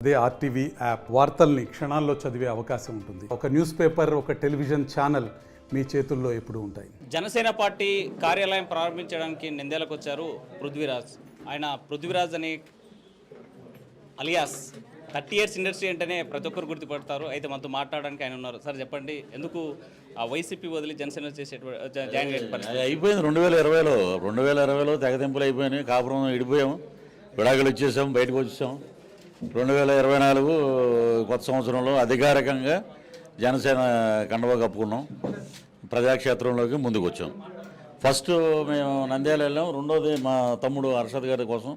అదే RTV app వార్తల్ని క్షణాల్లో చదివే అవకాశం ఉంటుంది. ఒక న్యూస్ పేపర్, ఒక టెలివిజన్ ఛానల్ మీ చేతుల్లో ఎప్పుడూ ఉంటాయి. జనసేన పార్టీ కార్యాలయం ప్రారంభించడానికి నిందేలకు వచ్చారు పృథ్వీరాజ్. ఆయన పృథ్వీరాజ్ అని అలియాస్ 30 years ఇండస్ట్రీ అంటేనే ప్రతి ఒక్కరు గుర్తుపడతారు. అయితే మనతో మాట్లాడడానికి ఆయన ఉన్నారు. సార్ చెప్పండి, ఎందుకు ఆ వైసీపీ వదిలి జనసేన జాయిన్ అయిపోయింది 2020లో తెగతింపులు అయిపోయినాయి. కాపురం ఇడిపోయాం, విడాకులు ఇచ్చేసాం, బయటకు వచ్చేసాం. 2024 కొత్త సంవత్సరంలో అధికారికంగా జనసేన కండవా కప్పుకున్నాం, ప్రజాక్షేత్రంలోకి ముందుకు వచ్చాం. ఫస్ట్ మేము నంద్యాల వెళ్ళాం, రెండోది మా తమ్ముడు హర్షద్ గారి కోసం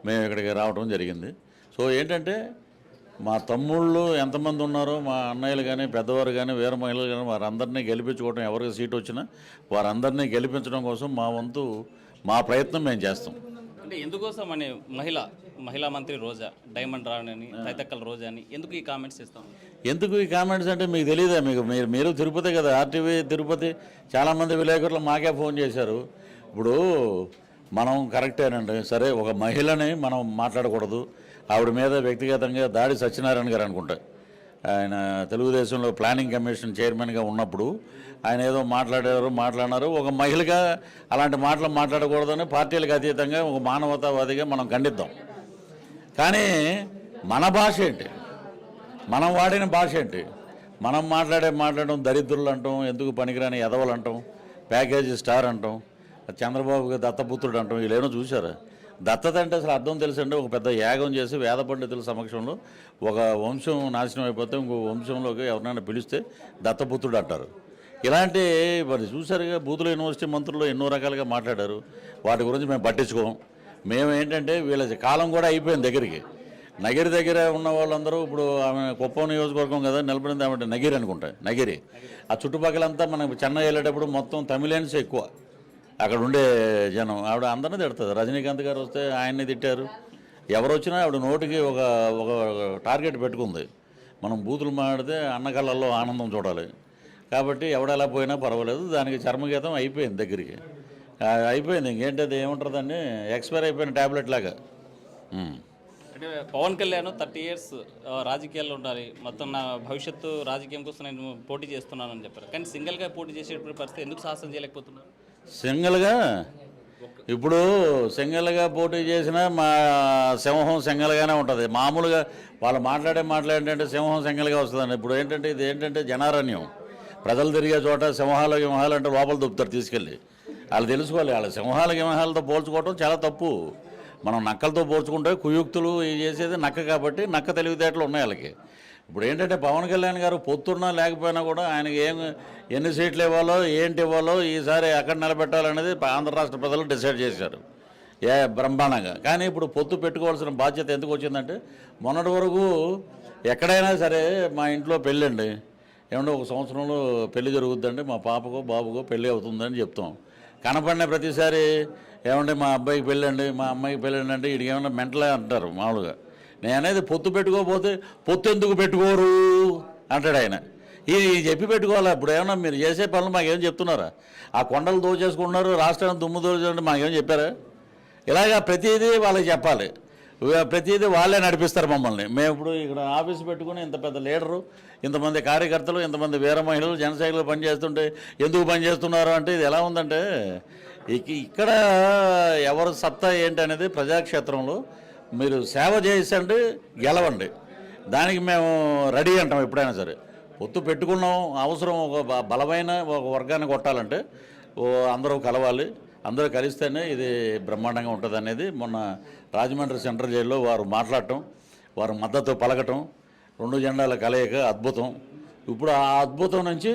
మేము ఇక్కడికి రావడం జరిగింది. సో ఏంటంటే మా తమ్ముళ్ళు ఎంతమంది ఉన్నారో, మా అన్నయ్యలు కానీ పెద్దవారు కానీ వీర మహిళలు కానీ వారందరినీ గెలిపించుకోవడం, ఎవరికి సీట్ వచ్చినా వారందరినీ గెలిపించడం కోసం మా వంతు మా ప్రయత్నం మేము చేస్తాం. అంటే ఎందుకోసం అని మహిళా మంత్రి రోజా, డైమండ్ రాణి, తైతక్కల రోజా అని ఎందుకు ఈ కామెంట్స్ ఇస్తాం? ఎందుకు ఈ కామెంట్స్ అంటే మీకు తెలియదా? మీరు తిరుపతి కదా, ఆర్టీవీ తిరుపతి, చాలామంది విలేకరులు మాకే ఫోన్ చేశారు. ఇప్పుడు మనం కరెక్టేనండి, సరే ఒక మహిళని మనం మాట్లాడకూడదు, ఆవిడ మీద వ్యక్తిగతంగా దాడి సత్యనారాయణ గారు అనుకుంటా, ఆయన తెలుగుదేశంలో ప్లానింగ్ కమిషన్ చైర్మన్గా ఉన్నప్పుడు ఆయన ఏదో మాట్లాడినారు. ఒక మహిళగా అలాంటి మాటలు మాట్లాడకూడదని పార్టీలకు అతీతంగా ఒక మానవతావాదిగా మనం ఖండిద్దాం. కానీ మన భాష ఏంటి, మనం వాడిన భాష ఏంటి, మనం మాట్లాడడం దరిద్రులు అంటాం, ఎందుకు పనికిరాని ఎదవలు అంటాం, ప్యాకేజీ స్టార్ అంటాం, చంద్రబాబుకి దత్తపుత్రుడు అంటాం. వీళ్ళేనో చూసారా? దత్తత అంటే అసలు అర్థం తెలుసండి, ఒక పెద్ద యాగం చేసి వేద పండితుల సమక్షంలో ఒక వంశం నాశనం అయిపోతే ఇంకో వంశంలోకి ఎవరినైనా పిలిస్తే దత్తపుత్రుడు అంటారు. ఇలాంటి మరి చూసారుగా, బూతుల యూనివర్సిటీ మంత్రులు ఎన్నో రకాలుగా మాట్లాడారు. వాటి గురించి మేము పట్టించుకోం. మేము ఏంటంటే వీళ్ళ కాలం కూడా అయిపోయింది. నగిరి దగ్గర ఉన్న వాళ్ళందరూ ఇప్పుడు ఆమె కుప్పం నియోజకవర్గం కదా నిలబడింది, ఆమె నగిరి అనుకుంటా, నగిరి. ఆ చుట్టుపక్కలంతా మనకు చెన్నై వెళ్ళేటప్పుడు మొత్తం తమిళన్స్ ఎక్కువ అక్కడ ఉండే జనం. ఆవిడ అందరినీ తిడుతుంది. రజనీకాంత్ గారు వస్తే ఆయన్ని తిట్టారు. ఎవరు వచ్చినా ఆవిడ నోటికి ఒక టార్గెట్ పెట్టుకుంది, మనం బూతులు మాడితే అన్న కళ్ళల్లో ఆనందం చూడాలి. కాబట్టి ఎవడెలా పోయినా పర్వాలేదు, దానికి చర్మగీతం అయిపోయింది, అయిపోయింది. ఇంకేంటి ఏముంటుందండి, ఎక్స్పైర్ అయిపోయిన ట్యాబ్లెట్ లాగా. అంటే పవన్ కళ్యాణ్ 30 years రాజకీయాల్లో ఉండాలి, మొత్తం నా భవిష్యత్తు రాజకీయం కోసం నేను పోటీ చేస్తున్నానని చెప్పారు. కానీ సింగిల్గా పోటీ చేసేటువంటి పరిస్థితి ఎందుకు సాహసం చేయలేకపోతున్నారు? సింగిల్గా పోటీ చేసినా మా సింహం సింగల్గానే ఉంటుంది. మామూలుగా వాళ్ళు మాట్లాడేంటంటే సింహం సింగల్గా వస్తుందండి. ఇప్పుడు ఇది ఏంటంటే జనారణ్యం, ప్రజలు తిరిగే చోట సింహాలు అంటే లోపల దొప్పుతారు తీసుకెళ్ళి. వాళ్ళు తెలుసుకోవాలి, వాళ్ళ సింహాలతో పోల్చుకోవటం చాలా తప్పు. మనం నక్కలతో పోల్చుకుంటే కుయుక్తులు చేసేది నక్క, కాబట్టి నక్క తెలివితేటలు ఉన్నాయి వాళ్ళకి. ఇప్పుడు ఏంటంటే పవన్ కళ్యాణ్ గారు పొత్తున్నా లేకపోయినా కూడా ఆయనకి ఎన్ని సీట్లు ఇవ్వాలో ఏంటి ఇవ్వాలో ఈసారి ఎక్కడ నిలబెట్టాలనేది ఆంధ్ర రాష్ట్ర ప్రజలు డిసైడ్ చేశారు బ్రహ్మాండంగా. కానీ ఇప్పుడు పొత్తు పెట్టుకోవాల్సిన బాధ్యత ఎందుకు వచ్చిందంటే, మొన్నటి వరకు ఎక్కడైనా సరే మా ఇంట్లో పెళ్ళండి, ఏమంటే ఒక సంవత్సరంలో పెళ్లి జరుగుద్దండి, మా పాపకో బాబుకో పెళ్ళి అవుతుందని చెప్తాం. కనపడిన ప్రతిసారి ఏమంటే మా అబ్బాయికి పెళ్ళండి, మా అమ్మాయికి పెళ్ళండి అంటే వీడికి ఏమన్నా మెంటలే అంటారు మామూలుగా. నేను అనేది పొత్తు పెట్టుకోకపోతే పొత్తు ఎందుకు పెట్టుకోరు అంటాడు ఆయన. ఇది చెప్పి పెట్టుకోవాలి. ఇప్పుడు ఏమన్నా మీరు చేసే పనులు మాకేం చెప్తున్నారా? ఆ కొండలు దోచేసుకుంటున్నారు, రాష్ట్రాన్ని దుమ్ము దోచేసుకుంటే మాకేం చెప్పారా? ఇలాగా ప్రతిదీ వాళ్ళకి చెప్పాలి, ప్రతిదీ వాళ్ళే నడిపిస్తారు మమ్మల్ని. మేము ఇప్పుడు ఇక్కడ ఆఫీసు పెట్టుకుని ఇంత పెద్ద లీడరు, ఇంతమంది కార్యకర్తలు, ఇంతమంది వీర మహిళలు జనసైనికులు పనిచేస్తుంటే ఎందుకు పనిచేస్తున్నారు అంటే ఇది ఎలా ఉందంటే, ఇక్కడ ఎవరు సత్తా ఏంటి అనేది ప్రజాక్షేత్రంలో మీరు సేవ చేసండి, గెలవండి, దానికి మేము రెడీ అంటాం. ఎప్పుడైనా సరే పొత్తు పెట్టుకున్నాం, అవసరం ఒక బలమైన ఒక వర్గాన్ని కొట్టాలంటే అందరూ కలవాలి, అందరూ కలిస్తేనే ఇది బ్రహ్మాండంగా ఉంటుంది అనేది మొన్న రాజమండ్రి సెంట్రల్ జైల్లో వారు మాట్లాడటం, వారు మద్దతు పలకటం, 2 జెండాల కలయిక అద్భుతం. ఇప్పుడు ఆ అద్భుతం నుంచి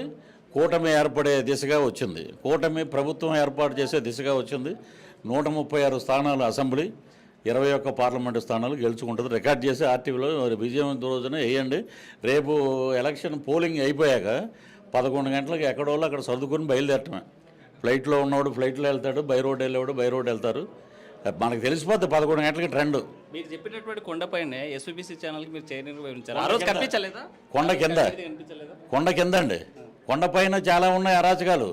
కూటమి ఏర్పడే దిశగా వచ్చింది, కూటమి ప్రభుత్వం ఏర్పాటు చేసే దిశగా వచ్చింది. 136 స్థానాలు అసెంబ్లీ, 21 పార్లమెంటు స్థానాలు గెలుచుకుంటుంది. రికార్డ్ చేసి ఆర్టీవీలో విజయం రోజున వేయండి. రేపు ఎలక్షన్ పోలింగ్ అయిపోయాక 11 గంటలకు ఎక్కడోళ్ళు అక్కడ సర్దుకొని బయలుదేరటమే. ఫ్లైట్లో ఉన్నవాడు ఫ్లైట్లో వెళ్తాడు, బై రోడ్ వెళ్ళేవాడు బై రోడ్ వెళ్తారు. మనకు తెలిసిపోద్ది 11 గంటలకి ట్రెండ్. మీరు చెప్పినటువంటి కొండపైన ఎస్వీబీసీ ఛానల్కి మీరు చైర్మన్ ఆ రోజు కనిపించలేదా? కొండ కింద అండి, కొండపైన చాలా ఉన్నాయి అరాచకాలు.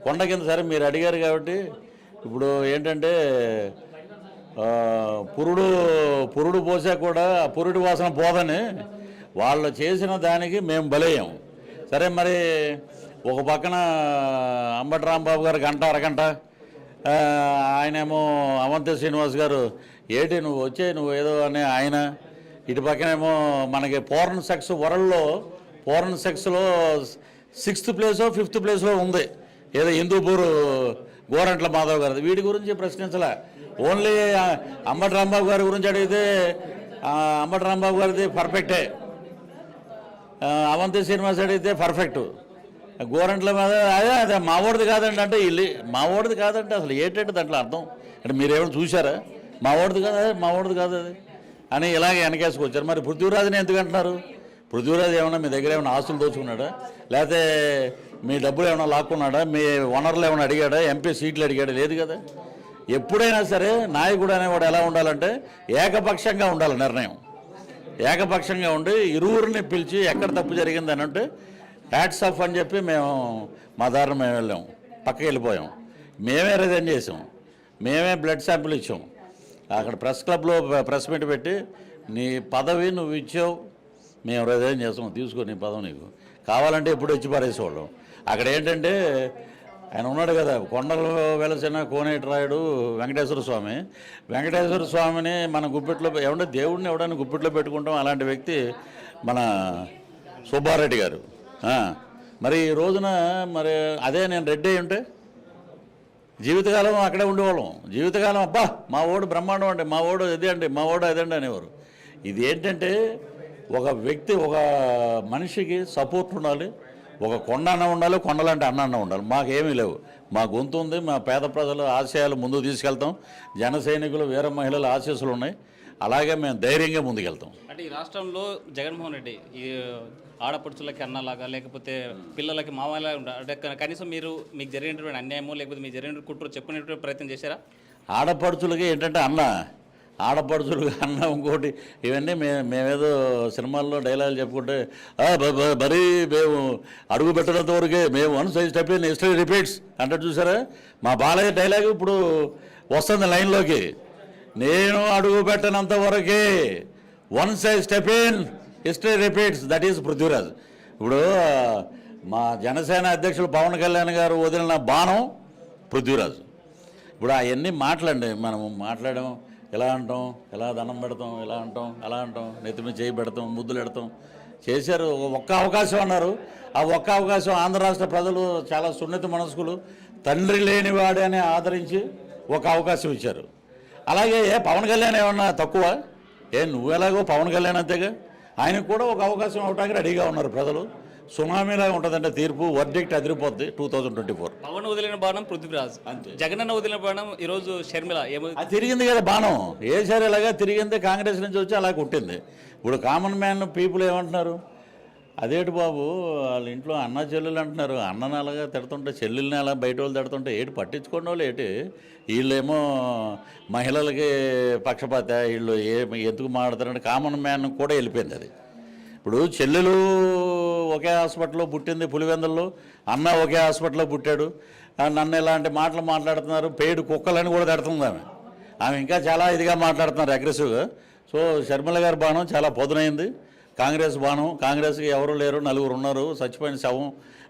కొండ కింద సరే మీరు అడిగారు కాబట్టి ఇప్పుడు ఏంటంటే పురుడు పోసా కూడా ఆ పురుడి వాసన పోదని వాళ్ళు చేసిన దానికి మేము బలయ్యాం. సరే మరి ఒక పక్కన అంబటి రాంబాబు గారు గంట అరగంట, ఆయనేమో అవంతి శ్రీనివాస్ గారు ఏటి నువ్వు వచ్చే నువ్వు ఏదో అని ఆయన, ఇటు పక్కనేమో మనకి పోర్న్ సెక్స్ వరల్డ్లో పోర్న్ సెక్స్లో 6th ప్లేసో 5th ప్లేస్లో ఉంది ఏదో హిందూపూర్ గోరంట్ల మాధవ్ గారిది. వీటి గురించి ప్రశ్నించలే, ఓన్లీ అంబటి రాంబాబు గారి గురించి అడిగితే అంబటి రాంబాబు గారిది పర్ఫెక్టే, అవంతి శ్రీనివాస్ అడిగితే పర్ఫెక్ట్, గోరంట్ల మీద అదే మావోడిది కాదండి అంటే వీళ్ళు మావోడిది కాదంటే అసలు ఏంటంటే దాంట్లో అర్థం అంటే మీరేమైనా చూసారా? మావోడిది కాదు మావోడిది కాదు అది అని ఇలాగే వెనకేసుకొచ్చారు. మరి పృథ్వీరాజుని ఎందుకు అంటున్నారు? పృథ్వీరాజు ఏమన్నా మీ దగ్గర ఏమైనా ఆస్తులు దోచుకున్నాడా, లేకపోతే మీ డబ్బులు ఏమైనా లాక్కున్నాడా, మీ వనరులు ఏమైనా అడిగాడా, ఎంపీ సీట్లు అడిగాడా? లేదు కదా. ఎప్పుడైనా సరే నాయకుడు అనేవాడు ఎలా ఉండాలంటే ఏకపక్షంగా ఉండాలి నిర్ణయం, ఏకపక్షంగా ఉండి ఇరువురిని పిలిచి ఎక్కడ తప్పు జరిగింది అని అంటే హ్యాట్స్ ఆఫ్ అని చెప్పి మేము మా దారిని మేము వెళ్ళాం, పక్కకి వెళ్ళిపోయాం. మేమే రిజైన్ చేసాం, మేమే బ్లడ్ శాంపుల్ ఇచ్చాం. అక్కడ ప్రెస్ క్లబ్లో ప్రెస్ మీట్ పెట్టి నీ పదవి నువ్వు ఇచ్చావు, మేము రిజైన్ చేస్తాం, తీసుకో నీ పదవి, నీకు కావాలంటే ఎప్పుడు ఇచ్చి పారేసేవాళ్ళం. అక్కడ ఏంటంటే ఆయన ఉన్నాడు కదా, కొండలు వెలసిన కోనేటి రాయుడు వెంకటేశ్వర స్వామి. వెంకటేశ్వర స్వామిని మన గుప్పిట్లో ఏమంటే దేవుడిని ఎవడని గుప్పిట్లో పెట్టుకుంటాం, అలాంటి వ్యక్తి మన సుబ్బారెడ్డి గారు. మరి ఈ రోజున మరి అదే నేను రెడ్డి అయి ఉంటే జీవితకాలం అక్కడే ఉండేవాళ్ళం. జీవితకాలం అబ్బా మా ఓడు బ్రహ్మాండం అండి, మా ఓడు ఇది అండి, మా ఓడు అదండి అనేవారు. ఇది ఏంటంటే ఒక వ్యక్తి ఒక మనిషికి సపోర్ట్ ఉండాలి, ఒక కొండ అన్న ఉండాలి, కొండలంటే అన్న ఉండాలి. మాకేమీ లేవు, మా గొంతు ఉంది, మా పేద ప్రజల ఆశయాలు ముందుకు తీసుకెళ్తాం, జన సైనికులు వీర మహిళల ఆశీస్సులు ఉన్నాయి, అలాగే మేము ధైర్యంగా ముందుకెళ్తాం. అంటే ఈ రాష్ట్రంలో జగన్మోహన్ రెడ్డి ఈ ఆడపడుచులకి అన్నలాగా లేకపోతే పిల్లలకి మామలా అంటే కనీసం మీకు జరిగినటువంటి అన్యాయమో లేకపోతే మీకు జరిగిన కుట్ర చెప్పుకునేటువంటి ప్రయత్నం చేశారా? ఆడపడుచులకి ఏంటంటే అన్న, ఆడపడుచులు అన్న ఇంకోటి ఇవన్నీ మేమేదో సినిమాల్లో డైలాగులు చెప్పుకుంటే మరీ మేము అడుగు పెట్టినంత వరకే మేము one size step in history repeats అంటే చూసారా, మా బాలయ్య డైలాగ్ ఇప్పుడు వస్తుంది లైన్లోకి, నేను అడుగు పెట్టినంత వరకే one size step in history repeats, that is Prithviraj. ఇప్పుడు మా జనసేన అధ్యక్షులు పవన్ కళ్యాణ్ గారు వదిలిన బాణం పృథ్వీరాజు. ఇప్పుడు అవన్నీ మాట్లాడండి, మనము మాట్లాడాం, ఎలా అంటాం, ఎలా దండం పెడతాం, ఎలా అంటాం, అలా అంటాం, నెత్తిమి చేయి పెడతాం, ముద్దులు పెడతాం చేశారు. ఒక్క అవకాశం అన్నారు, ఆ ఒక్క అవకాశం ఆంధ్ర రాష్ట్ర ప్రజలు చాలా సున్నిత మనస్కులు, తండ్రి లేనివాడే అని ఆదరించి ఒక అవకాశం ఇచ్చారు. అలాగే పవన్ కళ్యాణ్ ఏమన్నా తక్కువ? నువ్వు ఎలాగో పవన్ కళ్యాణ్ అంతేగా, ఆయనకు కూడా ఒక అవకాశం అవడానికి రెడీగా ఉన్నారు ప్రజలు. సునామీలాగా ఉంటుందంటే తీర్పు, వర్డిక్ట్ అదిరిపోద్ది 2024. పవన్ వదిలిన బాణం పృథ్వీరాజ్, జగనన్న వదిలిన బాణం ఈరోజు షర్మిల. అది తిరిగింది కదా బాణం, ఏసారి ఇలాగా తిరిగింది, కాంగ్రెస్ నుంచి వచ్చి అలా కొట్టింది. ఇప్పుడు కామన్ మ్యాన్ పీపుల్ ఏమంటున్నారు, అదేటి బాబు వాళ్ళ ఇంట్లో అన్న చెల్లెలు అంటున్నారు, అన్నని అలాగా తిడుతుంటే చెల్లెల్ని అలా బయట వాళ్ళు తిడుతుంటే ఏటి పట్టించుకోండి వాళ్ళు ఏటి, వీళ్ళేమో మహిళలకి పక్షపాత, వీళ్ళు ఎందుకు మాట్లాడతారంటే కామన్ మ్యాన్ కూడా వెళ్ళిపోయింది అది. ఇప్పుడు చెల్లెలు ఒకే హాస్పిటల్లో పుట్టింది పులివెందుల్లో, అన్న ఒకే హాస్పిటల్లో పుట్టాడు, నన్ను ఇలాంటి మాటలు మాట్లాడుతున్నారు, పేడు కుక్కలని కూడా తిడుతుంది ఆమె ఇంకా చాలా ఇదిగా మాట్లాడుతున్నారు అగ్రెసివ్గా. సో షర్మిల గారి బాణం చాలా పొదునైంది, కాంగ్రెస్ బాణం, కాంగ్రెస్కి ఎవరు లేరు, నలుగురు ఉన్నారు, చచ్చిపోయిన శవం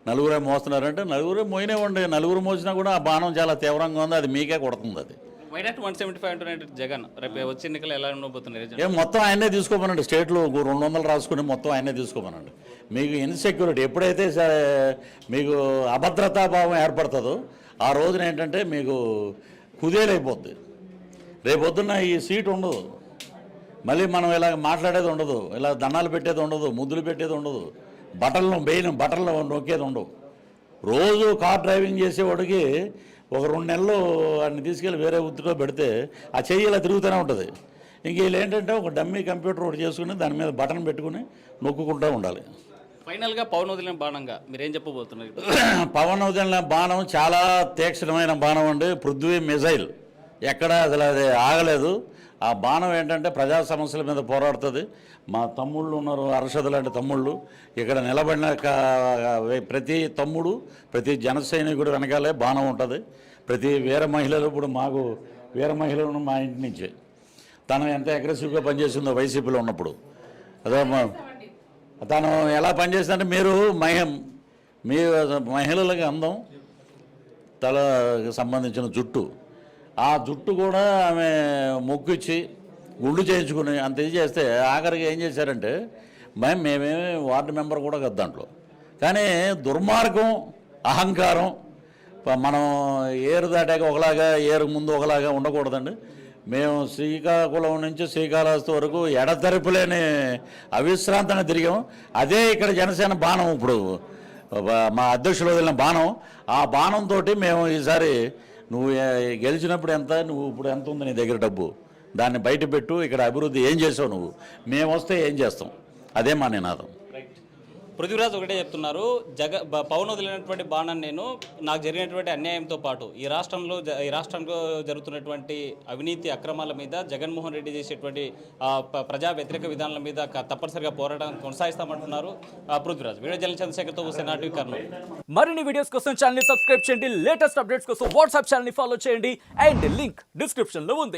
నలుగురే మోస్తున్నారంటే నలుగురే మోయినేవ్వండి, నలుగురు మోసినా కూడా ఆ బాణం చాలా తీవ్రంగా ఉంది, అది మీకే కొడుతుంది. అది వైనాట్ 175 అంటున్నాడు జగన్, రేపు వచ్చే ఎన్నికలు ఎలా ఉండబోతున్నాయి? ఏం మొత్తం ఆయనే తీసుకోమనండి, స్టేట్లో 200 రాసుకుని మొత్తం ఆయనే తీసుకోమనండి. మీకు ఇన్సెక్యూరిటీ ఎప్పుడైతే మీకు అభద్రతాభావం ఏర్పడుతుందో ఆ రోజున ఏంటంటే మీకు కుదేలైపోద్ది, రేపొద్దున్న ఈ సీట్ ఉండదు, మళ్ళీ మనం ఇలా మాట్లాడేది ఉండదు, ఇలా దండాలు పెట్టేది ఉండదు, ముద్దులు పెట్టేది ఉండదు, బట్టలను నొక్కేది ఉండవు. రోజు కార్ డ్రైవింగ్ చేసేవాడికి ఒక 2 నెలలు వాడిని తీసుకెళ్ళి వేరే వృత్తిలో పెడితే ఆ చెయ్యి ఇలా తిరుగుతూనే ఉంటుంది. ఇంక వీళ్ళు ఏంటంటే ఒక డమ్మీ కంప్యూటర్ ఒకటి చేసుకుని దాని మీద బటన్ పెట్టుకుని నొక్కుంటూ ఉండాలి. ఫైనల్గా పవన్ వదిలిన బాణంగా మీరేం చెప్పబోతున్నారు? పవన్ వదిలిన బాణం చాలా తీక్షణమైన బాణం అండి, పృథ్వీ మిజైల్, ఎక్కడ అసలు అది ఆగలేదు. ఆ బాణం ఏంటంటే ప్రజా సమస్యల మీద పోరాడుతుంది. మా తమ్ముళ్ళు ఉన్నారు, అర్షద్ లాంటి తమ్ముళ్ళు, ఇక్కడ నిలబడిన ప్రతి తమ్ముడు, ప్రతి జన సైనికుడు వెనకాలే బాణం ఉంటుంది. ప్రతి వీర మహిళలు ఇప్పుడు మాకు వీర మహిళను మా ఇంటి నుంచి తను ఎంత అగ్రెసివ్గా పనిచేసిందో వైసీపీలో ఉన్నప్పుడు అదే తను ఎలా పనిచేసిందంటే మీరు మీ మహిళలకి అందం తలకు సంబంధించిన జుట్టు ఆ జుట్టు కూడా ఆమె మొక్కిచ్చి గుండు చేయించుకుని అంత ఇది చేస్తే ఆఖరికి ఏం చేశారంటే మేమేమి వార్డు మెంబర్ కూడా కదా దాంట్లో కానీ దుర్మార్గం అహంకారం మనం ఏరు దాటాక ఒకలాగా ఏరు ముందు ఒకలాగా ఉండకూడదండి మేము శ్రీకాకుళం నుంచి శ్రీకాళహస్తి వరకు ఎడతెరపులేని అవిశ్రాంతంగా తిరిగాం అదే ఇక్కడ జనసేన బాణం ఇప్పుడు మా అధ్యక్షులు వదిలిన బాణం ఆ బాణంతో మేము ఈసారి నువ్వు గెలిచినప్పుడు ఎంత నువ్వు ఇప్పుడు ఎంత ఉంది నీ దగ్గర డబ్బు దాన్ని బయట పెట్టు ఇక్కడ అభివృద్ధి ఏం చేసావు నువ్వు మేము వస్తే ఏం చేస్తాం అదే మా నినాదం పృథ్వీరాజ్ ఒకటే చెప్తున్నారు పవన్ వదిలినటువంటి బాణాన్ని నేను నాకు జరిగినటువంటి అన్యాయంతో పాటు ఈ రాష్ట్రంలో జరుగుతున్నటువంటి అవినీతి అక్రమాల మీద జగన్మోహన్ రెడ్డి చేసేటువంటి ప్రజా వ్యతిరేక విధానాల మీద తప్పనిసరిగా పోరాటం కొనసాగిస్తామంటున్నారు పృథ్వీరాజ్. వీడియో జర్నలిస్ట్ చంద్రశేఖర్తో సెనాటి కర్నూలు. మరిన్ని వీడియోస్ కోసం ఛానల్ ని సబ్స్క్రైబ్ చేయండి, లేటెస్ట్ అప్డేట్స్ కోసం వాట్సాప్ ఛానల్ ని ఫాలో చేయండి అండ్ లింక్ డిస్క్రిప్షన్ లో ఉంది.